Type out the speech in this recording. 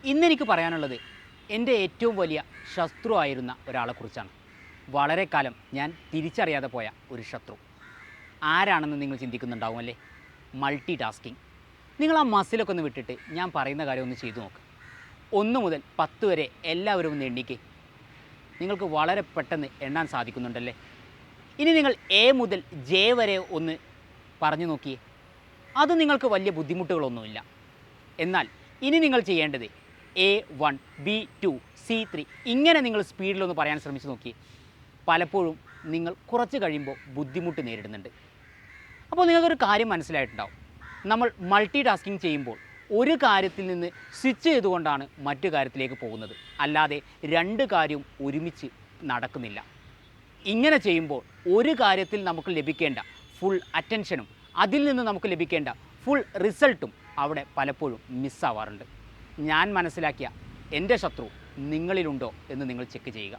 ഇന്നെനിക്ക് പറയാനുള്ളത് എൻ്റെ ഏറ്റവും വലിയ ശത്രുവായിരുന്ന ഒരാളെക്കുറിച്ചാണ്. വളരെ കാലം ഞാൻ തിരിച്ചറിയാതെ പോയ ഒരു ശത്രു. ആരാണെന്ന് നിങ്ങൾ ചിന്തിക്കുന്നുണ്ടാവുമല്ലേ? Multi tasking. നിങ്ങൾ ആ മസിലൊക്കെ ഒന്ന് വിട്ടിട്ട് ഞാൻ പറയുന്ന കാര്യം ഒന്ന് ചെയ്തു നോക്ക്. 1 മുതൽ 10 വരെ എല്ലാവരും ഒന്ന് എണ്ണിക്കേ. നിങ്ങൾക്ക് വളരെ പെട്ടെന്ന് എണ്ണാൻ സാധിക്കുന്നുണ്ടല്ലേ? ഇനി നിങ്ങൾ എ മുതൽ ജെ വരെ ഒന്ന് പറഞ്ഞു നോക്കിയേ. അത് നിങ്ങൾക്ക് വലിയ ബുദ്ധിമുട്ടുകളൊന്നുമില്ല. എന്നാൽ ഇനി നിങ്ങൾ ചെയ്യേണ്ടത് A1, B2, C3 ഇങ്ങനെ നിങ്ങൾ സ്പീഡിലൊന്ന് പറയാൻ ശ്രമിച്ച് നോക്കി. പലപ്പോഴും നിങ്ങൾ കുറച്ച് കഴിയുമ്പോൾ ബുദ്ധിമുട്ട് നേരിടുന്നുണ്ട്. അപ്പോൾ നിങ്ങൾക്കൊരു കാര്യം മനസ്സിലായിട്ടുണ്ടാവും. നമ്മൾ മൾട്ടി ടാസ്കിങ് ചെയ്യുമ്പോൾ ഒരു കാര്യത്തിൽ നിന്ന് സ്വിച്ച് ചെയ്തുകൊണ്ടാണ് മറ്റു കാര്യത്തിലേക്ക് പോകുന്നത്, അല്ലാതെ 2 കാര്യവും ഒരുമിച്ച് നടക്കുന്നില്ല. ഇങ്ങനെ ചെയ്യുമ്പോൾ ഒരു കാര്യത്തിൽ നമുക്ക് ലഭിക്കേണ്ട ഫുൾ അറ്റൻഷനും അതിൽ നിന്ന് നമുക്ക് ലഭിക്കേണ്ട ഫുൾ റിസൾട്ടും അവിടെ പലപ്പോഴും മിസ്സാവാറുണ്ട്. ഞാൻ മനസ്സിലാക്കിയ എൻ്റെ ശത്രു നിങ്ങളിലുണ്ടോ എന്ന് നിങ്ങൾ ചെക്ക് ചെയ്യുക.